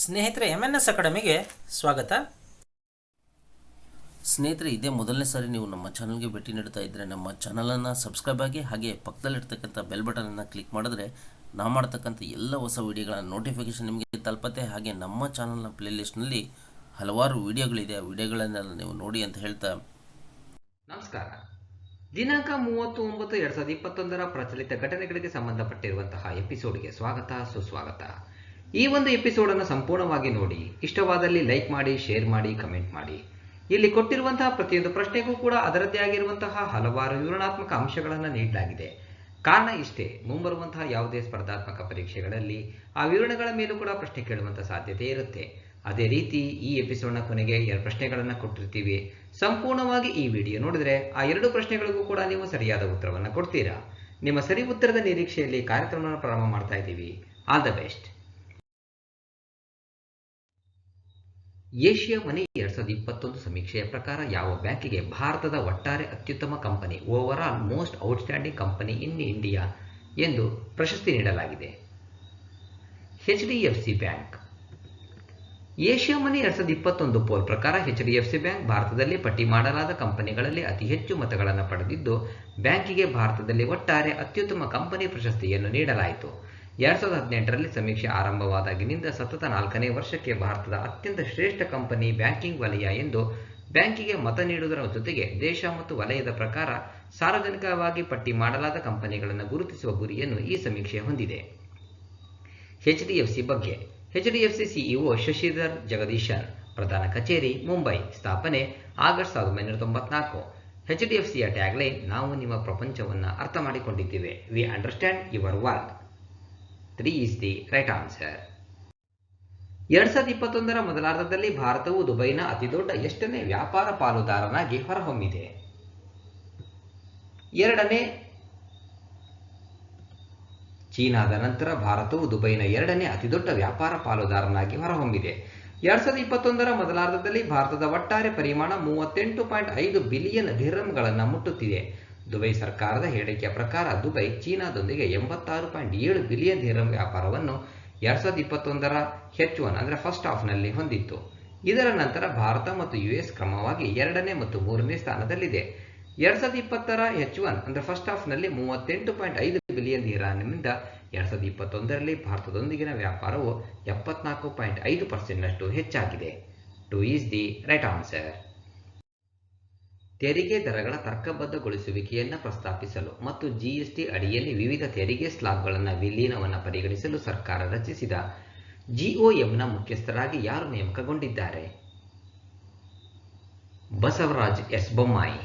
ಸ್ನೇಹಿತರೆ MNS ಅಕಾಡೆಮಿಗೆ ಸ್ವಾಗತ. ಸ್ನೇಹಿತರೆ, ಇದೇ ಮೊದಲನೇ ಸಾರಿ ನೀವು ನಮ್ಮ ಚಾನಲ್ಗೆ ಭೇಟಿ ನೀಡ್ತಾ ಇದ್ದರೆ ನಮ್ಮ ಚಾನಲನ್ನು ಸಬ್ಸ್ಕ್ರೈಬ್ ಆಗಿ, ಹಾಗೆ ಪಕ್ಕದಲ್ಲಿರ್ತಕ್ಕಂಥ ಬೆಲ್ ಬಟನನ್ನು ಕ್ಲಿಕ್ ಮಾಡಿದ್ರೆ ನಾವು ಮಾಡ್ತಕ್ಕಂಥ ಎಲ್ಲ ಹೊಸ ವಿಡಿಯೋಗಳ ನೋಟಿಫಿಕೇಷನ್ ನಿಮಗೆ ತಲುಪತ್ತೆ. ಹಾಗೆ ನಮ್ಮ ಚಾನಲ್ನ ಪ್ಲೇಲಿಸ್ಟ್ನಲ್ಲಿ ಹಲವಾರು ವಿಡಿಯೋಗಳಿದೆ, ಆ ವಿಡಿಯೋಗಳನ್ನೆಲ್ಲ ನೀವು ನೋಡಿ ಅಂತ ಹೇಳ್ತಾ ನಮಸ್ಕಾರ. ದಿನಾಂಕ 30/9/2021 ಪ್ರಚಲಿತ ಘಟನೆಗಳಿಗೆ ಸಂಬಂಧಪಟ್ಟಿರುವಂತಹ ಎಪಿಸೋಡ್ಗೆ ಸ್ವಾಗತ, ಸುಸ್ವಾಗತ. ಈ ಒಂದು ಎಪಿಸೋಡನ್ನು ಸಂಪೂರ್ಣವಾಗಿ ನೋಡಿ, ಇಷ್ಟವಾದಲ್ಲಿ ಲೈಕ್ ಮಾಡಿ, ಶೇರ್ ಮಾಡಿ, ಕಮೆಂಟ್ ಮಾಡಿ. ಇಲ್ಲಿ ಕೊಟ್ಟಿರುವಂತಹ ಪ್ರತಿಯೊಂದು ಪ್ರಶ್ನೆಗೂ ಕೂಡ ಅದರದ್ದೇ ಆಗಿರುವಂತಹ ಹಲವಾರು ವಿವರಣಾತ್ಮಕ ಅಂಶಗಳನ್ನು ನೀಡಲಾಗಿದೆ. ಕಾರಣ ಇಷ್ಟೇ, ಮುಂಬರುವಂತಹ ಯಾವುದೇ ಸ್ಪರ್ಧಾತ್ಮಕ ಪರೀಕ್ಷೆಗಳಲ್ಲಿ ಆ ವಿವರಣೆಗಳ ಮೇಲೂ ಕೂಡ ಪ್ರಶ್ನೆ ಕೇಳುವಂತಹ ಸಾಧ್ಯತೆ ಇರುತ್ತೆ. ಅದೇ ರೀತಿ ಈ ಎಪಿಸೋಡ್ನ ಕೊನೆಗೆ 2 ಪ್ರಶ್ನೆಗಳನ್ನು ಕೊಟ್ಟಿರ್ತೀವಿ. ಸಂಪೂರ್ಣವಾಗಿ ಈ ವಿಡಿಯೋ ನೋಡಿದ್ರೆ ಆ 2 ಪ್ರಶ್ನೆಗಳಿಗೂ ಕೂಡ ನೀವು ಸರಿಯಾದ ಉತ್ತರವನ್ನು ಕೊಡ್ತೀರಾ. ನಿಮ್ಮ ಸರಿ ಉತ್ತರದ ನಿರೀಕ್ಷೆಯಲ್ಲಿ ಕಾರ್ಯಕ್ರಮವನ್ನು ಪ್ರಾರಂಭ ಮಾಡ್ತಾ ಇದ್ದೀವಿ. All the best. ಏಷ್ಯಾ ಮನಿ 2021 ಸಮೀಕ್ಷೆಯ ಪ್ರಕಾರ ಯಾವ ಬ್ಯಾಂಕಿಗೆ ಭಾರತದ ಒಟ್ಟಾರೆ ಅತ್ಯುತ್ತಮ company, over all most outstanding company in India ಎಂದು ಪ್ರಶಸ್ತಿ ನೀಡಲಾಗಿದೆ? HDFC bank. ಏಷ್ಯಾ ಮನಿ 2021 ಪೋಲ್ ಪ್ರಕಾರ HDFC ಬ್ಯಾಂಕ್ ಭಾರತದಲ್ಲಿ ಪಟ್ಟಿ ಮಾಡಲಾದ ಕಂಪನಿಗಳಲ್ಲಿ ಅತಿ ಹೆಚ್ಚು ಮತಗಳನ್ನು ಪಡೆದಿದ್ದು, ಬ್ಯಾಂಕಿಗೆ ಭಾರತದಲ್ಲಿ ಒಟ್ಟಾರೆ ಅತ್ಯುತ್ತಮ ಕಂಪನಿ ಪ್ರಶಸ್ತಿಯನ್ನು ನೀಡಲಾಯಿತು. 2018ರಲ್ಲಿ ಸಮೀಕ್ಷೆ ಆರಂಭವಾದಾಗಿನಿಂದ ಸತತ 4ನೇ ವರ್ಷಕ್ಕೆ ಭಾರತದ ಅತ್ಯಂತ ಶ್ರೇಷ್ಠ ಕಂಪನಿ ಬ್ಯಾಂಕಿಂಗ್ ವಲಯ ಎಂದು ಬ್ಯಾಂಕಿಗೆ ಮತ ನೀಡುವುದರ ಜೊತೆಗೆ ದೇಶ ಮತ್ತು ವಲಯದ ಪ್ರಕಾರ ಸಾರ್ವಜನಿಕವಾಗಿ ಪಟ್ಟಿ ಮಾಡಲಾದ ಕಂಪನಿಗಳನ್ನು ಗುರುತಿಸುವ ಗುರಿಯನ್ನು ಈ ಸಮೀಕ್ಷೆ ಹೊಂದಿದೆ. HDFC ಬಗ್ಗೆ. HDFC ಸಿಇಒ ಶಶಿಧರ್ ಜಗದೀಶನ್, ಪ್ರಧಾನ ಕಚೇರಿ ಮುಂಬೈ, ಸ್ಥಾಪನೆ ಆಗಸ್ಟ್ 1994. HDFCಯ ಟ್ಯಾಗ್ಲೈನ್, ನಾವು ನಿಮ್ಮ ಪ್ರಪಂಚವನ್ನು ಅರ್ಥ ಮಾಡಿಕೊಂಡಿದ್ದೇವೆ, we understand your world. 3 is the right answer. 2021ರ ಮೊದಲಾರ್ಧದಲ್ಲಿ ಭಾರತವು ದುಬೈನ ಅತಿದೊಡ್ಡ ಎಷ್ಟನೇ ವ್ಯಾಪಾರ ಪಾಲುದಾರನಾಗಿ ಹೊರಹೊಮ್ಮಿದೆ? 2ನೇ. ಚೀನಾದ ನಂತರ ಭಾರತವು ದುಬೈನ 2ನೇ ಅತಿದೊಡ್ಡ ವ್ಯಾಪಾರ ಪಾಲುದಾರನಾಗಿ ಹೊರಹೊಮ್ಮಿದೆ. 2021ರ ಮೊದಲಾರ್ಧದಲ್ಲಿ ಭಾರತದ ಒಟ್ಟಾರೆ ಪರಿಮಾಣ 38.5 ಬಿಲಿಯನ್ ದಿರ್ಹಂಗಳನ್ನು ಮುಟ್ಟುತ್ತಿದೆ. ದುಬೈ ಸರ್ಕಾರದ ಹೇಳಿಕೆಯ ಪ್ರಕಾರ ದುಬೈ ಚೀನಾದೊಂದಿಗೆ 86.7 ಬಿಲಿಯನ್ ದಿರ್ಹಂ ವ್ಯಾಪಾರವನ್ನು 2021ರ H1 ಅಂದರೆ ಫಸ್ಟ್ ಹಾಫ್ನಲ್ಲಿ ಹೊಂದಿತ್ತು. ಇದರ ನಂತರ ಭಾರತ ಮತ್ತು US ಕ್ರಮವಾಗಿ 2ನೇ ಮತ್ತು 3ನೇ ಸ್ಥಾನದಲ್ಲಿದೆ. 2020ರ H1 ಅಂದರೆ ಫಸ್ಟ್ ಹಾಫ್ನಲ್ಲಿ 38.5 ಬಿಲಿಯನ್ ದಿರ್ಹಂನಿಂದ 2021ರಲ್ಲಿ ಭಾರತದೊಂದಿಗಿನ ವ್ಯಾಪಾರವು 74.5% ಹೆಚ್ಚಾಗಿದೆ. 2 is the right answer. ತೆರಿಗೆ ದರಗಳ ತರ್ಕಬದ್ಧಗೊಳಿಸುವಿಕೆಯನ್ನು ಪ್ರಸ್ತಾಪಿಸಲು ಮತ್ತು GST ಅಡಿಯಲ್ಲಿ ವಿವಿಧ ತೆರಿಗೆ ಸ್ಲಾಬ್ಗಳನ್ನು ವಿಲೀನವನ್ನು ಪರಿಗಣಿಸಲು ಸರ್ಕಾರ ರಚಿಸಿದ GOMನ ಮುಖ್ಯಸ್ಥರಾಗಿ ಯಾರು ನೇಮಕಗೊಂಡಿದ್ದಾರೆ? ಬಸವರಾಜ ಎಸ್ ಬೊಮ್ಮಾಯಿ.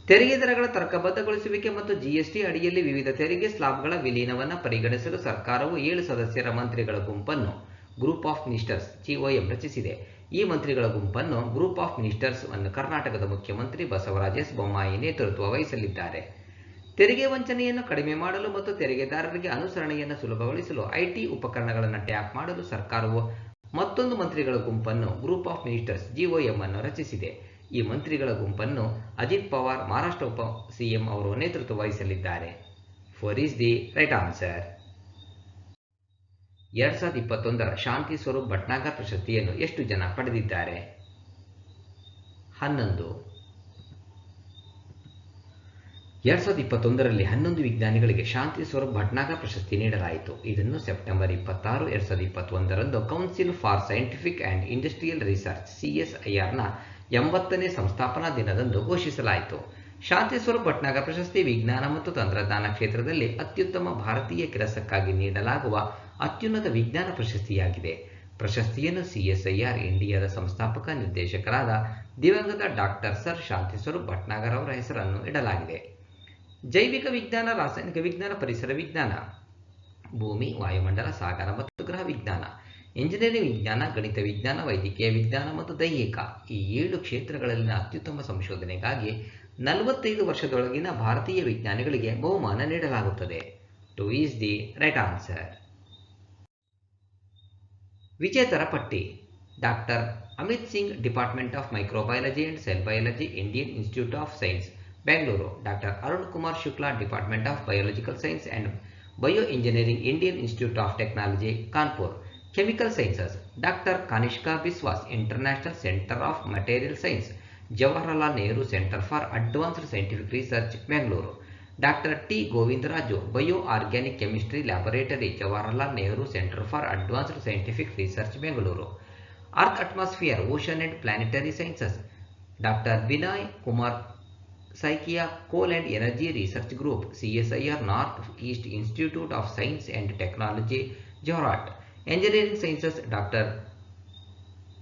ತೆರಿಗೆ ದರಗಳ ತರ್ಕಬದ್ಧಗೊಳಿಸುವಿಕೆ ಮತ್ತು GST ಅಡಿಯಲ್ಲಿ ವಿವಿಧ ತೆರಿಗೆ ಸ್ಲಾಬ್ಗಳ ವಿಲೀನವನ್ನು ಪರಿಗಣಿಸಲು ಸರ್ಕಾರವು 7 ಸದಸ್ಯರ ಮಂತ್ರಿಗಳ ಗುಂಪನ್ನು ಗ್ರೂಪ್ ಆಫ್ ಮಿನಿಸ್ಟರ್ಸ್ GOM ರಚಿಸಿದೆ. ಈ ಮಂತ್ರಿಗಳ ಗುಂಪನ್ನು ಗ್ರೂಪ್ ಆಫ್ ಮಿನಿಸ್ಟರ್ಸ್ ಅನ್ನು ಕರ್ನಾಟಕದ ಮುಖ್ಯಮಂತ್ರಿ ಬಸವರಾಜ ಎಸ್ ಬೊಮ್ಮಾಯಿ ನೇತೃತ್ವ ವಹಿಸಲಿದ್ದಾರೆ. ತೆರಿಗೆ ವಂಚನೆಯನ್ನು ಕಡಿಮೆ ಮಾಡಲು ಮತ್ತು ತೆರಿಗೆದಾರರಿಗೆ ಅನುಸರಣೆಯನ್ನು ಸುಲಭಗೊಳಿಸಲು IT ಉಪಕರಣಗಳನ್ನು ಟ್ಯಾಪ್ ಮಾಡಲು ಸರ್ಕಾರವು ಮತ್ತೊಂದು ಮಂತ್ರಿಗಳ ಗುಂಪನ್ನು ಗ್ರೂಪ್ ಆಫ್ ಮಿನಿಸ್ಟರ್ಸ್ GOM ಅನ್ನು ರಚಿಸಿದೆ. ಈ ಮಂತ್ರಿಗಳ ಗುಂಪನ್ನು ಅಜಿತ್ ಪವಾರ್ ಮಹಾರಾಷ್ಟ್ರ ಉಪ CM ಅವರು ನೇತೃತ್ವ ವಹಿಸಲಿದ್ದಾರೆ. 4 is the right answer. 2021ರ Shanti Swarup Bhatnagar ಪ್ರಶಸ್ತಿಯನ್ನು ಎಷ್ಟು ಜನ ಪಡೆದಿದ್ದಾರೆ? 11. 2021ರಲ್ಲಿ 11 ವಿಜ್ಞಾನಿಗಳಿಗೆ ಶಾಂತಿ ಸ್ವರೂಪ್ ಭಟ್ನಾಗರ್ ಪ್ರಶಸ್ತಿ ನೀಡಲಾಯಿತು. ಇದನ್ನು ಸೆಪ್ಟೆಂಬರ್ 26, 2021ರಂದು council for scientific and industrial research CSIRನ 80ನೇ ಸಂಸ್ಥಾಪನಾ ದಿನದಂದು ಘೋಷಿಸಲಾಯಿತು. ಶಾಂತಿ ಸ್ವರೂಪ್ ಭಟ್ನಾಗರ್ ಪ್ರಶಸ್ತಿ ವಿಜ್ಞಾನ ಮತ್ತು ತಂತ್ರಜ್ಞಾನ ಕ್ಷೇತ್ರದಲ್ಲಿ ಅತ್ಯುತ್ತಮ ಭಾರತೀಯ ಕೆಲಸಕ್ಕಾಗಿ ನೀಡಲಾಗುವ ಅತ್ಯುನ್ನತ ವಿಜ್ಞಾನ ಪ್ರಶಸ್ತಿಯಾಗಿದೆ. ಪ್ರಶಸ್ತಿಯನ್ನು CSIR ಇಂಡಿಯಾದ ಸಂಸ್ಥಾಪಕ ನಿರ್ದೇಶಕರಾದ ದಿವಂಗತ ಡಾಕ್ಟರ್ ಸರ್ ಶಾಂತಿ ಸ್ವರೂಪ್ ಭಟ್ನಾಗರ್ ಅವರ ಹೆಸರನ್ನು ಇಡಲಾಗಿದೆ. ಜೈವಿಕ ವಿಜ್ಞಾನ, ರಾಸಾಯನಿಕ ವಿಜ್ಞಾನ, ಪರಿಸರ ವಿಜ್ಞಾನ, ಭೂಮಿ, ವಾಯುಮಂಡಲ, ಸಾಗರ ಮತ್ತು ಗ್ರಹ ವಿಜ್ಞಾನ, ಇಂಜಿನಿಯರಿಂಗ್ ವಿಜ್ಞಾನ, ಗಣಿತ ವಿಜ್ಞಾನ, ವೈದ್ಯಕೀಯ ವಿಜ್ಞಾನ ಮತ್ತು ದೈಹಿಕ ಈ 7 ಕ್ಷೇತ್ರಗಳಲ್ಲಿನ ಅತ್ಯುತ್ತಮ ಸಂಶೋಧನೆಗಾಗಿ 45 ವರ್ಷದೊಳಗಿನ ಭಾರತೀಯ ವಿಜ್ಞಾನಿಗಳಿಗೆ ಬಹುಮಾನ ನೀಡಲಾಗುತ್ತದೆ. 2 is the right answer. ವಿಜೇತರ ಪಟ್ಟಿ. Doctor Amit Singh, department of microbiology and sell biology, Indian institute of science, Bengaluru. Doctor Arun Kumar Shukla, department of biological science and bio engineering, Indian institute of technology, Kanpur. Chemical Sciences, Dr. Kanishka Biswas, International Center of Material Science, Jawaharlal Nehru Center for Advanced Scientific Research, Bangalore. Dr. T. Govindaraju, Bioorganic Chemistry Laboratory, Jawaharlal Nehru Center for Advanced Scientific Research, Bangalore. Earth Atmosphere, Ocean and Planetary Sciences, Dr. Vinay Kumar Saikia, Coal and Energy Research Group, CSIR North East Institute of Science and Technology, Jorhat. Engineering Sciences, Dr.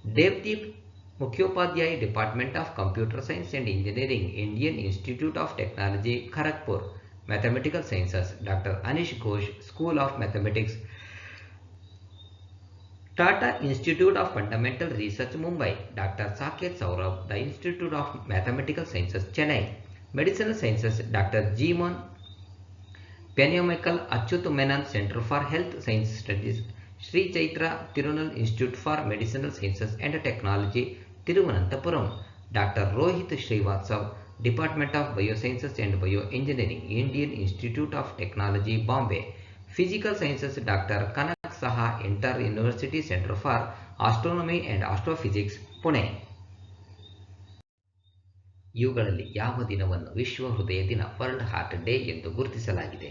Devdeep Mukhopadhyay, Department of Computer Science and Engineering, Indian Institute of Technology, Kharagpur. Mathematical Sciences, Dr. Anish Ghosh, School of Mathematics, Tata Institute of Fundamental Research, Mumbai. Dr. Saket Saurabh, The Institute of Mathematical Sciences, Chennai. Medicinal Sciences, Dr. Jimon Penyamical Achyut Menon, Center for Health Science Studies, Sri Chaitra Tirunal Institute for Medicinal Sciences and Technology, Tiruvananthapuram. Dr. Rohit Srivatsav, Department of Biosciences and Bioengineering, Indian Institute of Technology, Bombay. Physical Sciences, Dr. Kanak Saha, Inter University Center for Astronomy and Astrophysics, Pune. ಇವುಗಳಲ್ಲಿ ಯಾವ ದಿನವನ್ನು ವಿಶ್ವ ಹೃದಯ ದಿನ world heart day ಎಂದು ಗುರುತಿಸಲಾಗಿದೆ?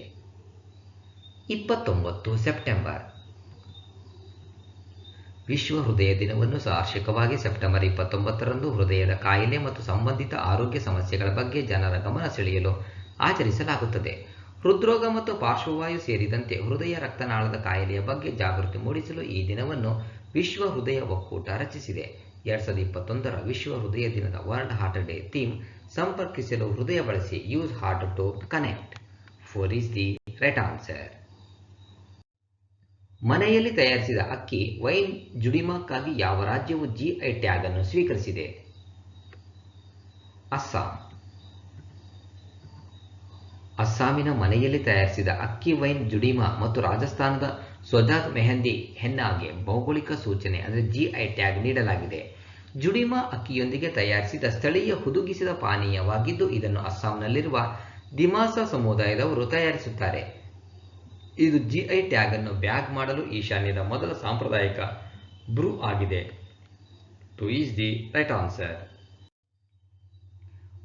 29 September. ವಿಶ್ವ ಹೃದಯ ದಿನವನ್ನು ವಾರ್ಷಿಕವಾಗಿ ಸೆಪ್ಟೆಂಬರ್ 29ರಂದು ಹೃದಯದ ಕಾಯಿಲೆ ಮತ್ತು ಸಂಬಂಧಿತ ಆರೋಗ್ಯ ಸಮಸ್ಯೆಗಳ ಬಗ್ಗೆ ಜನರ ಗಮನ ಸೆಳೆಯಲು ಆಚರಿಸಲಾಗುತ್ತದೆ. ಹೃದ್ರೋಗ ಮತ್ತು ಪಾರ್ಶ್ವವಾಯು ಸೇರಿದಂತೆ ಹೃದಯ ರಕ್ತನಾಳದ ಕಾಯಿಲೆಯ ಬಗ್ಗೆ ಜಾಗೃತಿ ಮೂಡಿಸಲು ಈ ದಿನವನ್ನು ವಿಶ್ವ ಹೃದಯ ಒಕ್ಕೂಟ ರಚಿಸಿದೆ. 2021ರ ವಿಶ್ವ ಹೃದಯ ದಿನದ ವರ್ಲ್ಡ್ ಹಾರ್ಟ್ ಡೇ ಥೀಮ್ ಸಂಪರ್ಕಿಸಲು ಹೃದಯ ಬಳಸಿ, use heart to connect. 4 is the right answer. ಮನೆಯಲ್ಲಿ ತಯಾರಿಸಿದ ಅಕ್ಕಿ ವೈನ್ ಜುಡಿಮಕ್ಕಾಗಿ ಯಾವ ರಾಜ್ಯವು ಜಿಐ ಟ್ಯಾಗ್ ಅನ್ನು ಸ್ವೀಕರಿಸಿದೆ? ಅಸ್ಸಾಂ. ಅಸ್ಸಾಮಿನ ಮನೆಯಲ್ಲಿ ತಯಾರಿಸಿದ ಅಕ್ಕಿ ವೈನ್ ಜುಡಿಮಾ ಮತ್ತು ರಾಜಸ್ಥಾನದ ಸ್ವಜಾತ್ ಮೆಹಂದಿ ಹೆನ್ನಾಗೆ ಭೌಗೋಳಿಕ ಸೂಚನೆ ಅಂದರೆ ಜಿಐ ಟ್ಯಾಗ್ ನೀಡಲಾಗಿದೆ. ಜುಡಿಮಾ ಅಕ್ಕಿಯೊಂದಿಗೆ ತಯಾರಿಸಿದ ಸ್ಥಳೀಯ ಹುದುಗಿಸಿದ ಪಾನೀಯವಾಗಿದ್ದು ಇದನ್ನು ಅಸ್ಸಾಂನಲ್ಲಿರುವ ದಿಮಾಸಾ ಸಮುದಾಯದವರು ತಯಾರಿಸುತ್ತಾರೆ. ಇದು ಜಿಐ ಟ್ಯಾಗ್ ಅನ್ನು ಬ್ಯಾಗ್ ಮಾಡಲು ಈಶಾನ್ಯದ ಮೊದಲ ಸಾಂಪ್ರದಾಯಿಕ ಬ್ರೂ ಆಗಿದೆ. 2 is the right answer.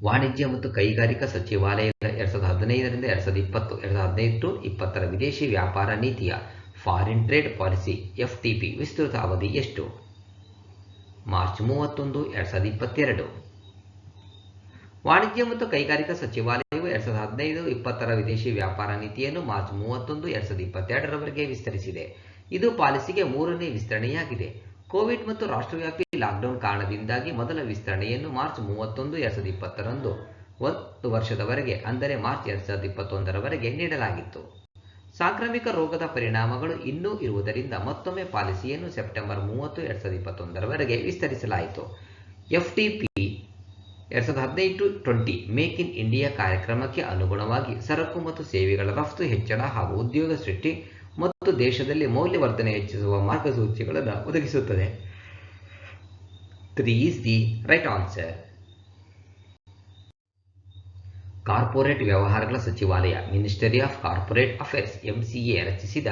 ವಾಣಿಜ್ಯ ಮತ್ತು ಕೈಗಾರಿಕಾ ಸಚಿವಾಲಯದ 2015ರಿಂದ 2020 2015-2020ರ ವಿದೇಶಿ ವ್ಯಾಪಾರ ನೀತಿಯ ಫಾರಿನ್ ಟ್ರೇಡ್ ಪಾಲಿಸಿ ಎಫ್ಟಿಪಿ ವಿಸ್ತೃತ ಅವಧಿ ಎಷ್ಟು? ಮಾರ್ಚ್ 31, 2022. ವಾಣಿಜ್ಯ ಮತ್ತು ಕೈಗಾರಿಕಾ ಸಚಿವಾಲಯವು 2015-2020ರ ವಿದೇಶಿ ವ್ಯಾಪಾರ ನೀತಿಯನ್ನು ಮಾರ್ಚ್ 31, 2022ರವರೆಗೆ ವಿಸ್ತರಿಸಿದೆ. ಇದು ಪಾಲಿಸಿಗೆ 3ನೇ ವಿಸ್ತರಣೆಯಾಗಿದೆ. ಕೋವಿಡ್ ಮತ್ತು ರಾಷ್ಟ್ರವ್ಯಾಪಿ ಲಾಕ್ಡೌನ್ ಕಾರಣದಿಂದಾಗಿ ಮೊದಲ ವಿಸ್ತರಣೆಯನ್ನು ಮಾರ್ಚ್ 31, 2020ರಂದು 1 ವರ್ಷದವರೆಗೆ ಅಂದರೆ ಮಾರ್ಚ್ 2021ರವರೆಗೆ ನೀಡಲಾಗಿತ್ತು. ಸಾಂಕ್ರಾಮಿಕ ರೋಗದ ಪರಿಣಾಮಗಳು ಇನ್ನೂ ಇರುವುದರಿಂದ ಮತ್ತೊಮ್ಮೆ ಪಾಲಿಸಿಯನ್ನು September 30, 2021ರವರೆಗೆ ವಿಸ್ತರಿಸಲಾಯಿತು. FTP 2015-20 make in India ಕಾರ್ಯಕ್ರಮಕ್ಕೆ ಅನುಗುಣವಾಗಿ ಸರಕು ಮತ್ತು ಸೇವೆಗಳ ರಫ್ತು ಹೆಚ್ಚಳ ಹಾಗೂ ಉದ್ಯೋಗ ಸೃಷ್ಟಿ ಮತ್ತು ದೇಶದಲ್ಲಿ ಮೌಲ್ಯವರ್ಧನೆ ಹೆಚ್ಚಿಸುವ ಮಾರ್ಗಸೂಚಿಗಳನ್ನು ಒದಗಿಸುತ್ತದೆ. 3 is the right answer. Corporate ವ್ಯವಹಾರಗಳ ಸಚಿವಾಲಯ ministry of corporate affairs MCA ರಚಿಸಿದ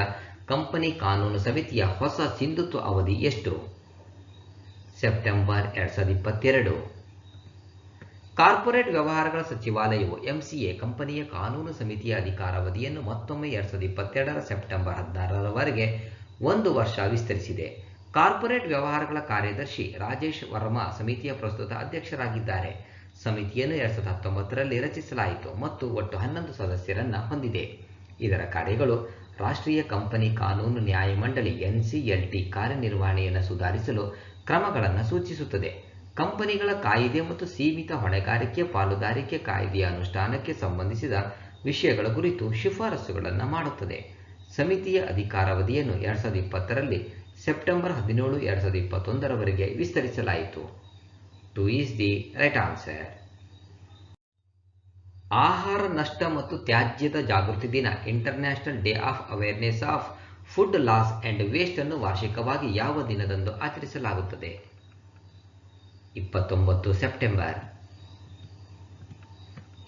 ಕಂಪನಿ ಕಾನೂನು ಸಮಿತಿಯ ಹೊಸ ಸಿಂಧುತ್ವ ಅವಧಿ ಎಷ್ಟು? ಸೆಪ್ಟೆಂಬರ್ 2022. ಕಾರ್ಪೊರೇಟ್ ವ್ಯವಹಾರಗಳ ಸಚಿವಾಲಯವು ಎಂಸಿಎ ಕಂಪನಿಯ ಕಾನೂನು ಸಮಿತಿಯ ಅಧಿಕಾರಾವಧಿಯನ್ನು ಮತ್ತೊಮ್ಮೆ 2022ರ ಸೆಪ್ಟೆಂಬರ್ 16ರವರೆಗೆ 1 ವರ್ಷ ವಿಸ್ತರಿಸಿದೆ. ಕಾರ್ಪೊರೇಟ್ ವ್ಯವಹಾರಗಳ ಕಾರ್ಯದರ್ಶಿ ರಾಜೇಶ್ ವರ್ಮಾ ಸಮಿತಿಯ ಪ್ರಸ್ತುತ ಅಧ್ಯಕ್ಷರಾಗಿದ್ದಾರೆ. ಸಮಿತಿಯನ್ನು 2019ರಲ್ಲಿ ರಚಿಸಲಾಯಿತು ಮತ್ತು ಒಟ್ಟು 11 ಸದಸ್ಯರನ್ನು ಹೊಂದಿದೆ. ಇದರ ಕಾರ್ಯಗಳು ರಾಷ್ಟ್ರೀಯ ಕಂಪನಿ ಕಾನೂನು ನ್ಯಾಯಮಂಡಳಿ ಎನ್ಸಿಎಲ್ಟಿ ಕಾರ್ಯನಿರ್ವಹಣೆಯನ್ನು ಸುಧಾರಿಸಲು ಕ್ರಮಗಳನ್ನು ಸೂಚಿಸುತ್ತದೆ. ಕಂಪನಿಗಳ ಕಾಯಿದೆ ಮತ್ತು ಸೀಮಿತ ಹೊಣೆಗಾರಿಕೆ ಪಾಲುದಾರಿಕೆ ಕಾಯ್ದೆಯ ಅನುಷ್ಠಾನಕ್ಕೆ ಸಂಬಂಧಿಸಿದ ವಿಷಯಗಳ ಕುರಿತು ಶಿಫಾರಸುಗಳನ್ನು ಮಾಡುತ್ತದೆ. ಸಮಿತಿಯ ಅಧಿಕಾರಾವಧಿಯನ್ನು 2020ರಲ್ಲಿ September 17, 2021ರವರೆಗೆ ವಿಸ್ತರಿಸಲಾಯಿತು. 2 is the right answer. ಆಹಾರ ನಷ್ಟ ಮತ್ತು ತ್ಯಾಜ್ಯದ ಜಾಗೃತಿ ದಿನ international day of awareness of food loss and waste ಅನ್ನು ವಾರ್ಷಿಕವಾಗಿ ಯಾವ ದಿನದಂದು ಆಚರಿಸಲಾಗುತ್ತದೆ? 29 ಸೆಪ್ಟೆಂಬರ್.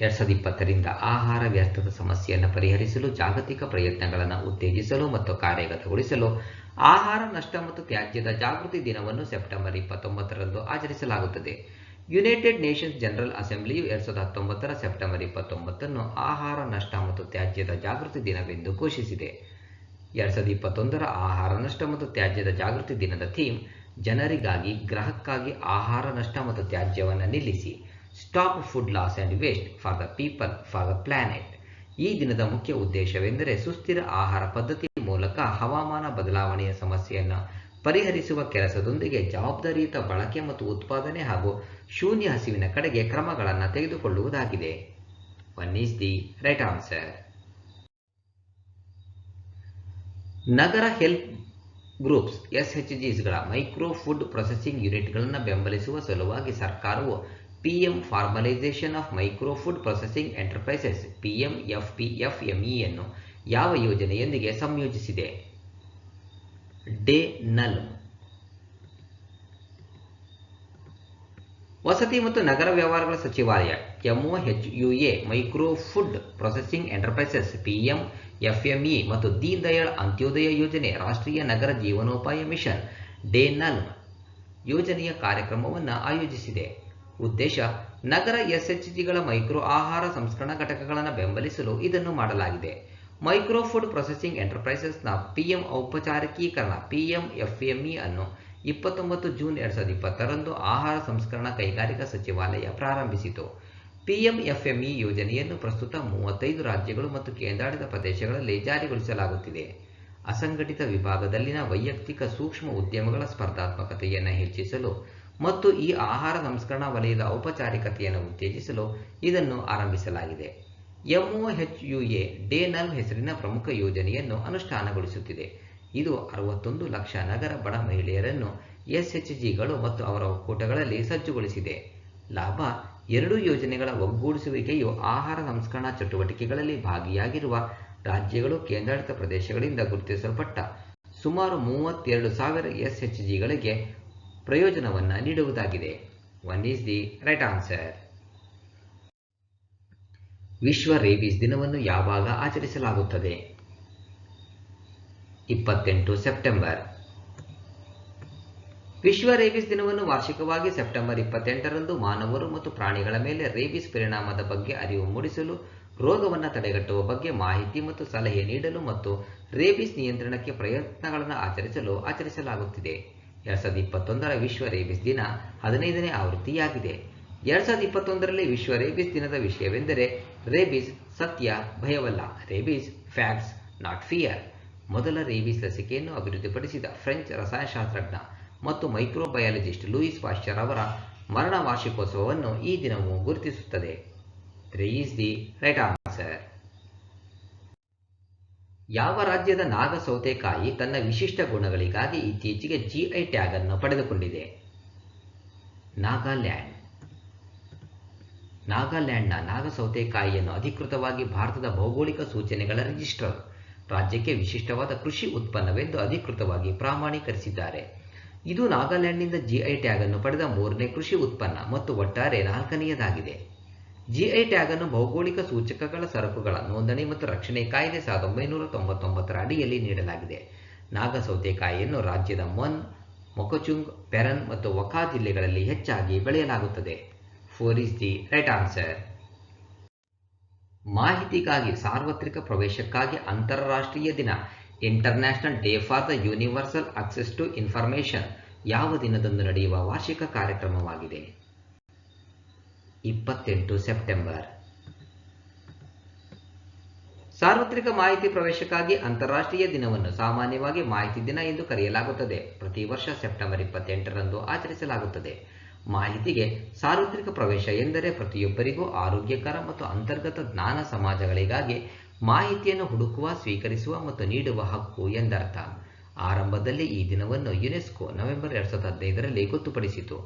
2020ರಿಂದ ಆಹಾರ ವ್ಯರ್ಥದ ಸಮಸ್ಯೆಯನ್ನು ಪರಿಹರಿಸಲು ಜಾಗತಿಕ ಪ್ರಯತ್ನಗಳನ್ನು ಉತ್ತೇಜಿಸಲು ಮತ್ತು ಕಾರ್ಯಗತಗೊಳಿಸಲು ಆಹಾರ ನಷ್ಟ ಮತ್ತು ತ್ಯಾಜ್ಯದ ಜಾಗೃತಿ ದಿನವನ್ನು ಸೆಪ್ಟೆಂಬರ್ 29ರಂದು ಆಚರಿಸಲಾಗುತ್ತದೆ. ಯುನೈಟೆಡ್ ನೇಷನ್ಸ್ ಜನರಲ್ ಅಸೆಂಬ್ಲಿಯು 2019ರ ಸೆಪ್ಟೆಂಬರ್ 29ನ್ನು ಆಹಾರ ನಷ್ಟ ಮತ್ತು ತ್ಯಾಜ್ಯದ ಜಾಗೃತಿ ದಿನವೆಂದು ಘೋಷಿಸಿದೆ. 2021ರ ಆಹಾರ ನಷ್ಟ ಮತ್ತು ತ್ಯಾಜ್ಯದ ಜಾಗೃತಿ ದಿನದ ಥೀಮ್ ಜನರಿಗಾಗಿ, ಗ್ರಹಕ್ಕಾಗಿ ಆಹಾರ ನಷ್ಟ ಮತ್ತು ತ್ಯಾಜ್ಯವನ್ನು ನಿಲ್ಲಿಸಿ, stop food loss and waste for the people for the planet. ಈ ದಿನದ ಮುಖ್ಯ ಉದ್ದೇಶವೆಂದರೆ ಸುಸ್ಥಿರ ಆಹಾರ ಪದ್ಧತಿ ಮೂಲಕ ಹವಾಮಾನ ಬದಲಾವಣೆಯ ಸಮಸ್ಯೆಯನ್ನು ಪರಿಹರಿಸುವ ಕೆಲಸದೊಂದಿಗೆ ಜವಾಬ್ದಾರಿಯುತ ಬಳಕೆ ಮತ್ತು ಉತ್ಪಾದನೆ ಹಾಗೂ ಶೂನ್ಯ ಹಸಿವಿನ ಕಡೆಗೆ ಕ್ರಮಗಳನ್ನು ತೆಗೆದುಕೊಳ್ಳುವುದಾಗಿದೆ. One is the right answer. ನಗರ ಹೆಲ್ಪ್ ಗ್ರೂಪ್ಸ್ SHGsಗಳ ಮೈಕ್ರೋ ಫುಡ್ ಪ್ರೊಸೆಸಿಂಗ್ ಯೂನಿಟ್ಗಳನ್ನು ಬೆಂಬಲಿಸುವ ಸಲುವಾಗಿ ಸರ್ಕಾರವು PM formalisation of micro food processing enterprises PMFPFME ಯನ್ನು ಯಾವ ಯೋಜನೆಯೊಂದಿಗೆ ಸಂಯೋಜಿಸಿದೆ? ಡೇ ನಲ್. ವಸತಿ ಮತ್ತು ನಗರ ವ್ಯವಹಾರಗಳ ಸಚಿವಾಲಯ MOHUA micro food processing enterprises PMFME ಮತ್ತು ದೀನ್ ದಯಾಳ್ ಅಂತ್ಯೋದಯ ಯೋಜನೆ ರಾಷ್ಟ್ರೀಯ ನಗರ ಜೀವನೋಪಾಯ ಮಿಷನ್ ಡೇ ನಲ್ ಯೋಜನೆಯ ಕಾರ್ಯಕ್ರಮವನ್ನು ಆಯೋಜಿಸಿದೆ. ಉದ್ದೇಶ ನಗರ SHGಗಳ ಮೈಕ್ರೋ ಆಹಾರ ಸಂಸ್ಕರಣಾ ಘಟಕಗಳನ್ನು ಬೆಂಬಲಿಸಲು ಇದನ್ನು ಮಾಡಲಾಗಿದೆ. ಮೈಕ್ರೋ ಫುಡ್ ಪ್ರೊಸೆಸಿಂಗ್ ಎಂಟರ್ಪ್ರೈಸಸ್ನ PM ಔಪಚಾರಿಕೀಕರಣ PMFME ಅನ್ನು 29 ಜೂನ್ 2020ರಂದು ಆಹಾರ ಸಂಸ್ಕರಣಾ ಕೈಗಾರಿಕಾ ಸಚಿವಾಲಯ ಪ್ರಾರಂಭಿಸಿತು. PMFME ಯೋಜನೆಯನ್ನು ಪ್ರಸ್ತುತ 35 ರಾಜ್ಯಗಳು ಮತ್ತು ಕೇಂದ್ರಾಡಳಿತ ಪ್ರದೇಶಗಳಲ್ಲಿ ಜಾರಿಗೊಳಿಸಲಾಗುತ್ತಿದೆ. ಅಸಂಘಟಿತ ವಿಭಾಗದಲ್ಲಿನ ವೈಯಕ್ತಿಕ ಸೂಕ್ಷ್ಮ ಉದ್ಯಮಗಳ ಸ್ಪರ್ಧಾತ್ಮಕತೆಯನ್ನು ಹೆಚ್ಚಿಸಲು ಮತ್ತು ಈ ಆಹಾರ ಸಂಸ್ಕರಣಾ ವಲಯದ ಔಪಚಾರಿಕತೆಯನ್ನು ಉತ್ತೇಜಿಸಲು ಇದನ್ನು ಆರಂಭಿಸಲಾಗಿದೆ. MOHUA ಡೇ ನಲ್ ಹೆಸರಿನ ಪ್ರಮುಖ ಯೋಜನೆಯನ್ನು ಅನುಷ್ಠಾನಗೊಳಿಸುತ್ತಿದೆ. ಇದು 61 ಲಕ್ಷ ನಗರ ಬಡ ಮಹಿಳೆಯರನ್ನು SHGಗಳು ಮತ್ತು ಅವರ ಒಕ್ಕೂಟಗಳಲ್ಲಿ ಸಜ್ಜುಗೊಳಿಸಿದೆ. ಲಾಭ: ಎರಡೂ ಯೋಜನೆಗಳ ಒಗ್ಗೂಡಿಸುವಿಕೆಯು ಆಹಾರ ಸಂಸ್ಕರಣಾ ಚಟುವಟಿಕೆಗಳಲ್ಲಿ ಭಾಗಿಯಾಗಿರುವ ರಾಜ್ಯಗಳು, ಕೇಂದ್ರಾಡಳಿತ ಪ್ರದೇಶಗಳಿಂದ ಗುರುತಿಸಲ್ಪಟ್ಟ ಸುಮಾರು 32,000 SHGಗಳಿಗೆ ಪ್ರಯೋಜನವನ್ನು ನೀಡುವುದಾಗಿದೆ. One is the right answer. ವಿಶ್ವ ರೇಬೀಸ್ ದಿನವನ್ನು ಯಾವಾಗ ಆಚರಿಸಲಾಗುತ್ತದೆ? 28 ಸೆಪ್ಟೆಂಬರ್. ವಿಶ್ವ ರೇಬೀಸ್ ದಿನವನ್ನು ವಾರ್ಷಿಕವಾಗಿ ಸೆಪ್ಟೆಂಬರ್ 28ರಂದು ಮಾನವರು ಮತ್ತು ಪ್ರಾಣಿಗಳ ಮೇಲೆ ರೇಬೀಸ್ ಪರಿಣಾಮದ ಬಗ್ಗೆ ಅರಿವು ಮೂಡಿಸಲು, ರೋಗವನ್ನು ತಡೆಗಟ್ಟುವ ಬಗ್ಗೆ ಮಾಹಿತಿ ಮತ್ತು ಸಲಹೆ ನೀಡಲು ಮತ್ತು ರೇಬೀಸ್ ನಿಯಂತ್ರಣಕ್ಕೆ ಪ್ರಯತ್ನಗಳನ್ನು ಆಚರಿಸಲು ಆಚರಿಸಲಾಗುತ್ತಿದೆ. 2021ರ ವಿಶ್ವ ರೇಬೀಸ್ ದಿನ 15ನೇ ಆವೃತ್ತಿಯಾಗಿದೆ. 2021ರಲ್ಲಿ ವಿಶ್ವ ರೇಬೀಸ್ ದಿನದ ವಿಷಯವೆಂದರೆ ರೇಬೀಸ್ ಸತ್ಯ, ಭಯವಲ್ಲ. Rabies facts not fear. ಮೊದಲ ರೇಬೀಸ್ ಲಸಿಕೆಯನ್ನು ಅಭಿವೃದ್ಧಿಪಡಿಸಿದ ಫ್ರೆಂಚ್ ರಸಾಯನಶಾಸ್ತ್ರಜ್ಞ ಮತ್ತು ಮೈಕ್ರೋಬಯಾಲಜಿಸ್ಟ್ ಲೂಯಿಸ್ ಪಾಶ್ಚರ್ ಅವರ ಮರಣ ವಾರ್ಷಿಕೋತ್ಸವವನ್ನು ಈ ದಿನವು ಗುರುತಿಸುತ್ತದೆ. 3 ಈಸ್ ದಿ ರೈಟ್ ಆನ್ಸರ್. ಯಾವ ರಾಜ್ಯದ ನಾಗ ಸೌತೆಕಾಯಿ ತನ್ನ ವಿಶಿಷ್ಟ ಗುಣಗಳಿಗಾಗಿ ಇತ್ತೀಚೆಗೆ GI ಟ್ಯಾಗ್ ಅನ್ನು ಪಡೆದುಕೊಂಡಿದೆ? ನಾಗಾಲ್ಯಾಂಡ್. ನಾಗಾಲ್ಯಾಂಡ್ನ ನಾಗ ಸೌತೆಕಾಯಿಯನ್ನು ಅಧಿಕೃತವಾಗಿ ಭಾರತದ ಭೌಗೋಳಿಕ ಸೂಚನೆಗಳ ರಿಜಿಸ್ಟ್ರರ್ ರಾಜ್ಯಕ್ಕೆ ವಿಶಿಷ್ಟವಾದ ಕೃಷಿ ಉತ್ಪನ್ನವೆಂದು ಅಧಿಕೃತವಾಗಿ ಪ್ರಮಾಣೀಕರಿಸಿದ್ದಾರೆ. ಇದು ನಾಗಾಲ್ಯಾಂಡ್ನಿಂದ GI ಟ್ಯಾಗ್ ಅನ್ನು ಪಡೆದ 3ನೇ ಕೃಷಿ ಉತ್ಪನ್ನ ಮತ್ತು ಒಟ್ಟಾರೆ 4ನೇಯದಾಗಿದೆ. GI ಟ್ಯಾಗ್ ಅನ್ನು ಭೌಗೋಳಿಕ ಸೂಚಕಗಳ ಸರಕುಗಳ ನೋಂದಣಿ ಮತ್ತು ರಕ್ಷಣೆ ಕಾಯ್ದೆ 1999ರ ಅಡಿಯಲ್ಲಿ ನೀಡಲಾಗಿದೆ. ನಾಗ ಸೌತೆಕಾಯಿಯನ್ನು ರಾಜ್ಯದ ಮೊನ್, ಮೊಕೊಚುಂಗ್, ಪೆರನ್ ಮತ್ತು ವಖಾ ಜಿಲ್ಲೆಗಳಲ್ಲಿ ಹೆಚ್ಚಾಗಿ ಬೆಳೆಯಲಾಗುತ್ತದೆ. 4 ಈಸ್ ದಿ ರೈಟ್ ಆನ್ಸರ್. ಮಾಹಿತಿಗಾಗಿ ಸಾರ್ವತ್ರಿಕ ಪ್ರವೇಶಕ್ಕಾಗಿ ಅಂತಾರಾಷ್ಟ್ರೀಯ ದಿನ international day for the universal access to information ಯಾವ ದಿನದಂದು ನಡೆಯುವ ವಾರ್ಷಿಕ ಕಾರ್ಯಕ್ರಮವಾಗಿದೆ? 28 ಸೆಪ್ಟೆಂಬರ್. ಸಾರ್ವತ್ರಿಕ ಮಾಹಿತಿ ಪ್ರವೇಶಕ್ಕಾಗಿ ಅಂತಾರಾಷ್ಟ್ರೀಯ ದಿನವನ್ನು ಸಾಮಾನ್ಯವಾಗಿ ಮಾಹಿತಿ ದಿನ ಎಂದು ಕರೆಯಲಾಗುತ್ತದೆ. ಪ್ರತಿ ವರ್ಷ ಸೆಪ್ಟೆಂಬರ್ 28ರಂದು ಆಚರಿಸಲಾಗುತ್ತದೆ. ಮಾಹಿತಿಗೆ ಸಾರ್ವತ್ರಿಕ ಪ್ರವೇಶ ಎಂದರೆ ಪ್ರತಿಯೊಬ್ಬರಿಗೂ ಆರೋಗ್ಯಕರ ಮತ್ತು ಅಂತರ್ಗತ ಜ್ಞಾನ ಸಮಾಜಗಳಿಗಾಗಿ ಮಾಹಿತಿಯನ್ನು ಹುಡುಕುವ, ಸ್ವೀಕರಿಸುವ ಮತ್ತು ನೀಡುವ ಹಕ್ಕು ಎಂದರ್ಥ. ಆರಂಭದಲ್ಲಿ ಈ ದಿನವನ್ನು ಯುನೆಸ್ಕೋ ನವೆಂಬರ್ 2015ರಲ್ಲಿ ಗೊತ್ತುಪಡಿಸಿತು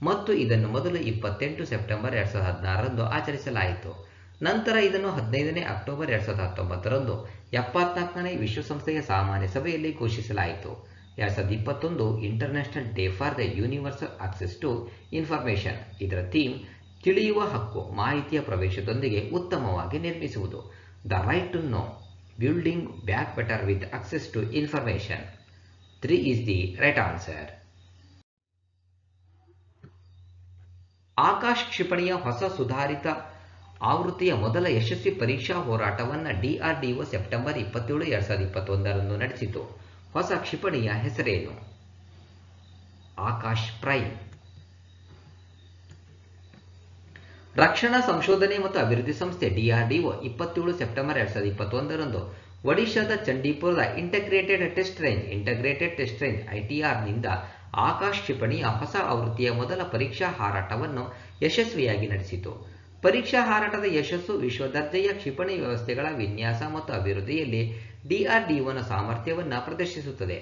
ಮತ್ತು ಇದನ್ನು ಮೊದಲು 28 ಸೆಪ್ಟೆಂಬರ್ 2016ರಂದು ಆಚರಿಸಲಾಯಿತು. ನಂತರ ಇದನ್ನು 15ನೇ ಅಕ್ಟೋಬರ್ 2019ರಂದು 74ನೇ ವಿಶ್ವಸಂಸ್ಥೆಯ ಸಾಮಾನ್ಯ ಸಭೆಯಲ್ಲಿ ಘೋಷಿಸಲಾಯಿತು. 2021 international day for the universal access to information. ಇದರ ಥೀಮ್ ತಿಳಿಯುವ ಹಕ್ಕು, ಮಾಹಿತಿಯ ಪ್ರವೇಶದೊಂದಿಗೆ ಉತ್ತಮವಾಗಿ ನಿರ್ಮಿಸುವುದು. The right to know, building back better with access to information. 3 is the right answer. Akash ಕ್ಷಿಪಣಿಯ ಹೊಸ ಸುಧಾರಿತ ಆವೃತ್ತಿಯ ಮೊದಲ ಯಶಸ್ವಿ ಪರೀಕ್ಷಾ ಹೋರಾಟವನ್ನು DRDO ಸೆಪ್ಟೆಂಬರ್ 27, 2021 ನಡೆಸಿತು. ಹೊಸ ಕ್ಷಿಪಣಿಯ ಹೆಸರೇನು? ಆಕಾಶ್ ಪ್ರೈಮ್. ರಕ್ಷಣಾ ಸಂಶೋಧನೆ ಮತ್ತು ಅಭಿವೃದ್ಧಿ ಸಂಸ್ಥೆ DRDO 27 ಸೆಪ್ಟೆಂಬರ್ 2021 ಒಡಿಶಾದ ಚಂಡೀಪುರದ ಇಂಟಿಗ್ರೇಟೆಡ್ ಟೆಸ್ಟ್ ರೇಂಜ್ ITR ನಿಂದ ಆಕಾಶ್ ಕ್ಷಿಪಣಿಯ ಹೊಸ ಆವೃತ್ತಿಯ ಮೊದಲ ಪರೀಕ್ಷಾ ಹಾರಾಟವನ್ನು ಯಶಸ್ವಿಯಾಗಿ ನಡೆಸಿತು. ಪರೀಕ್ಷಾ ಹಾರಾಟದ ಯಶಸ್ಸು ವಿಶ್ವ ದರ್ಜೆಯ ಕ್ಷಿಪಣಿ ವ್ಯವಸ್ಥೆಗಳ ವಿನ್ಯಾಸ ಮತ್ತು ಅಭಿವೃದ್ಧಿಯಲ್ಲಿ DRDOನ ಸಾಮರ್ಥ್ಯವನ್ನು ಪ್ರದರ್ಶಿಸುತ್ತದೆ.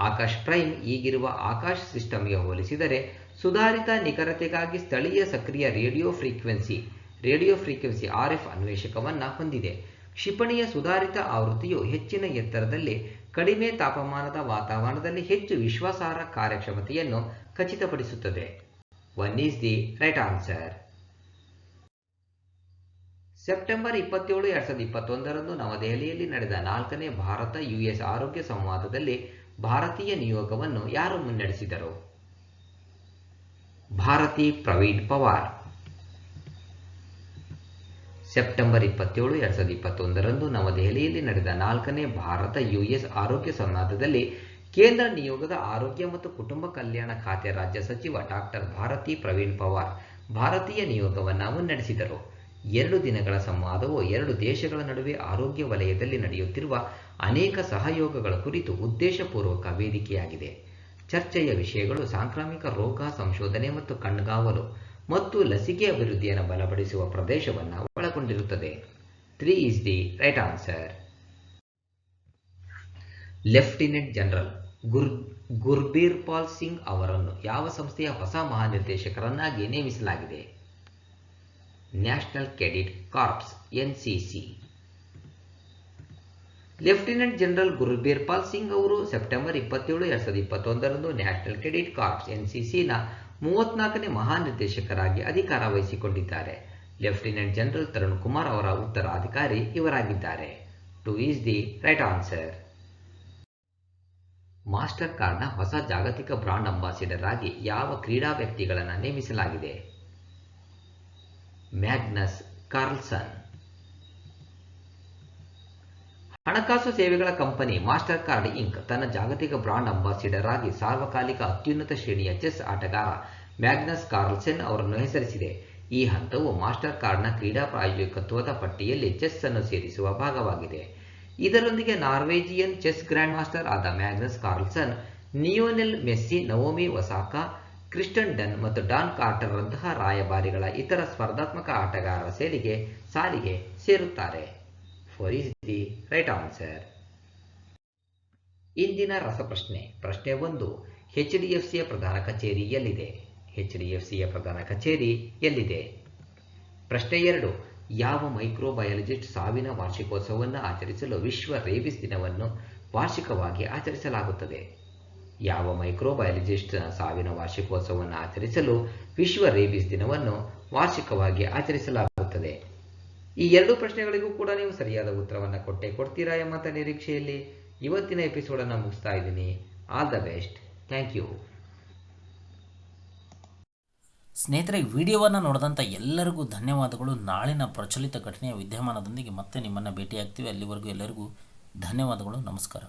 ಆಕಾಶ್ ಪ್ರೈಮ್ ಈಗಿರುವ ಆಕಾಶ್ ಸಿಸ್ಟಮ್ಗೆ ಹೋಲಿಸಿದರೆ ಸುಧಾರಿತ ನಿಖರತೆಗಾಗಿ ಸ್ಥಳೀಯ ಸಕ್ರಿಯ ರೇಡಿಯೋ ಫ್ರೀಕ್ವೆನ್ಸಿ RF ಅನ್ವೇಷಕವನ್ನು ಹೊಂದಿದೆ. ಕ್ಷಿಪಣಿಯ ಸುಧಾರಿತ ಆವೃತ್ತಿಯು ಹೆಚ್ಚಿನ ಎತ್ತರದಲ್ಲಿ ಕಡಿಮೆ ತಾಪಮಾನದ ವಾತಾವರಣದಲ್ಲಿ ಹೆಚ್ಚು ವಿಶ್ವಾಸಾರ್ಹ ಕಾರ್ಯಕ್ಷಮತೆಯನ್ನು ಖಚಿತಪಡಿಸುತ್ತದೆ. 1 is the right answer. September 27, 2021 ನವದೆಹಲಿಯಲ್ಲಿ ನಡೆದ 4ನೇ ಭಾರತ-US ಆರೋಗ್ಯ ಸಂವಾದದಲ್ಲಿ ಭಾರತೀಯ ನಿಯೋಗವನ್ನು ಯಾರು ಮುನ್ನಡೆಸಿದರು? ಭಾರತಿ ಪ್ರವೀಣ್ ಪವಾರ್. ಸೆಪ್ಟೆಂಬರ್ 27, 2021 ನವದೆಹಲಿಯಲ್ಲಿ ನಡೆದ 4ನೇ ಭಾರತ-US ಆರೋಗ್ಯ ಸಂವಾದದಲ್ಲಿ ಕೇಂದ್ರ ನಿಯೋಗದ ಆರೋಗ್ಯ ಮತ್ತು ಕುಟುಂಬ ಕಲ್ಯಾಣ ಖಾತೆ ರಾಜ್ಯ ಸಚಿವ ಡಾಕ್ಟರ್ ಭಾರತಿ ಪ್ರವೀಣ್ ಪವಾರ್ ಭಾರತೀಯ ನಿಯೋಗವನ್ನು ಮುನ್ನಡೆಸಿದರು. 2 ದಿನಗಳ ಸಂವಾದವು 2 ದೇಶಗಳ ನಡುವೆ ಆರೋಗ್ಯ ವಲಯದಲ್ಲಿ ನಡೆಯುತ್ತಿರುವ ಅನೇಕ ಸಹಯೋಗಗಳ ಕುರಿತು ಉದ್ದೇಶಪೂರ್ವಕ ವೇದಿಕೆಯಾಗಿದೆ. ಚರ್ಚೆಯ ವಿಷಯಗಳು ಸಾಂಕ್ರಾಮಿಕ ರೋಗ ಸಂಶೋಧನೆ ಮತ್ತು ಕಣ್ಗಾವಲು ಮತ್ತು ಲಸಿಕೆ ಅಭಿವೃದ್ಧಿಯನ್ನು ಬಲಪಡಿಸುವ ಪ್ರದೇಶವನ್ನು ಒಳಗೊಂಡಿರುತ್ತದೆ. 3 is the right answer. Lieutenant general Gurbir Pal Singh ಅವರನ್ನು ಯಾವ ಸಂಸ್ಥೆಯ ಹೊಸ ಮಹಾನಿರ್ದೇಶಕರನ್ನಾಗಿ ನೇಮಿಸಲಾಗಿದೆ? National cadet corps NCC. Lieutenant general Gurbir Pal Singh ಅವರು ಸೆಪ್ಟೆಂಬರ್ 27, 2021 ನ್ಯಾಷನಲ್ ಕೆಡೆಟ್ ಕಾರ್ಪ್ಸ್ NCCನ 34ನೇ ಮಹಾನಿರ್ದೇಶಕರಾಗಿ ಅಧಿಕಾರ ವಹಿಸಿಕೊಂಡಿದ್ದಾರೆ. ಲೆಫ್ಟಿನೆಂಟ್ ಜನರಲ್ ತರುಣ್ ಕುಮಾರ್ ಅವರ ಉತ್ತರಾಧಿಕಾರಿ ಇವರಾಗಿದ್ದಾರೆ. 2 is the right answer. Master ಕಾರ್ಡ್ನ ಹೊಸ ಜಾಗತಿಕ ಬ್ರಾಂಡ್ ಅಂಬಾಸಿಡರ್ ಆಗಿ ಯಾವ ಕ್ರೀಡಾ ವ್ಯಕ್ತಿಗಳನ್ನು ನೇಮಿಸಲಾಗಿದೆ? Magnus Carlsen. ಹಣಕಾಸು ಸೇವೆಗಳ ಕಂಪನಿ ಮಾಸ್ಟರ್ ಕಾರ್ಡ್ ಇಂಕ್ ತನ್ನ ಜಾಗತಿಕ ಬ್ರಾಂಡ್ ಅಂಬಾಸಿಡರ್ ಆಗಿ ಸಾರ್ವಕಾಲಿಕ ಅತ್ಯುನ್ನತ ಶ್ರೇಣಿಯ ಚೆಸ್ ಆಟಗಾರ ಮ್ಯಾಗ್ನಸ್ ಕಾರ್ಲ್ಸನ್ ಅವರನ್ನು ಹೆಸರಿಸಿದೆ. ಈ ಹಂತವು ಮಾಸ್ಟರ್ ಕಾರ್ಡ್ನ ಕ್ರೀಡಾ ಪ್ರಾಯೋಜಕತ್ವದ ಪಟ್ಟಿಯಲ್ಲಿ ಚೆಸ್ ಅನ್ನು ಸೇರಿಸುವ ಭಾಗವಾಗಿದೆ. ಇದರೊಂದಿಗೆ ನಾರ್ವೇಜಿಯನ್ ಚೆಸ್ ಗ್ರ್ಯಾಂಡ್ ಮಾಸ್ಟರ್ ಆದ Magnus Carlsen Lionel Messi, Naomi Osaka, Kristen Dunn ಮತ್ತು ಡಾನ್ ಕಾರ್ಟರ್ ರಂತಹ ರಾಯಭಾರಿಗಳ ಇತರ ಸ್ಪರ್ಧಾತ್ಮಕ ಆಟಗಾರರ ಸಾಲಿಗೆ ಸೇರುತ್ತಾರೆ. 4 is the right answer. ಇಂದಿನ ರಸಪ್ರಶ್ನೆ. ಪ್ರಶ್ನೆ 1. HDFCಯ ಪ್ರಧಾನ ಕಚೇರಿ ಎಲ್ಲಿದೆ? HDFCಯ ಪ್ರಧಾನ ಕಚೇರಿ ಎಲ್ಲಿದೆ? ಪ್ರಶ್ನೆ 2. ಯಾವ ಮೈಕ್ರೋಬಯಾಲಜಿಸ್ಟ್ ಸಾವಿನ ವಾರ್ಷಿಕೋತ್ಸವವನ್ನು ಆಚರಿಸಲು ವಿಶ್ವ ರೇಬಿಸ್ ದಿನವನ್ನು ವಾರ್ಷಿಕವಾಗಿ ಆಚರಿಸಲಾಗುತ್ತದೆ? ಯಾವ ಮೈಕ್ರೋಬಯಾಲಜಿಸ್ಟ್ ಸಾವಿನ ವಾರ್ಷಿಕೋತ್ಸವವನ್ನು ಆಚರಿಸಲು ವಿಶ್ವ ರೇಬಿಸ್ ದಿನವನ್ನು ವಾರ್ಷಿಕವಾಗಿ ಆಚರಿಸಲಾಗುತ್ತದೆ? ಈ 2 ಪ್ರಶ್ನೆಗಳಿಗೂ ಕೂಡ ನೀವು ಸರಿಯಾದ ಉತ್ತರವನ್ನು ಕೊಡ್ತೀರಾ ಎಂಬಂತ ನಿರೀಕ್ಷೆಯಲ್ಲಿ ಇವತ್ತಿನ ಎಪಿಸೋಡನ್ನು ಮುಗಿಸ್ತಾ ಇದ್ದೀನಿ. All the best. Thank you. ಸ್ನೇಹಿತರೆ, ವಿಡಿಯೋವನ್ನು ನೋಡಿದಂಥ ಎಲ್ಲರಿಗೂ ಧನ್ಯವಾದಗಳು. ನಾಳಿನ ಪ್ರಚಲಿತ ಘಟನೆಯ ವಿದ್ಯಮಾನದೊಂದಿಗೆ ಮತ್ತೆ ನಿಮ್ಮನ್ನು ಭೇಟಿಯಾಗ್ತೀವಿ. ಅಲ್ಲಿವರೆಗೂ ಎಲ್ಲರಿಗೂ ಧನ್ಯವಾದಗಳು. ನಮಸ್ಕಾರ.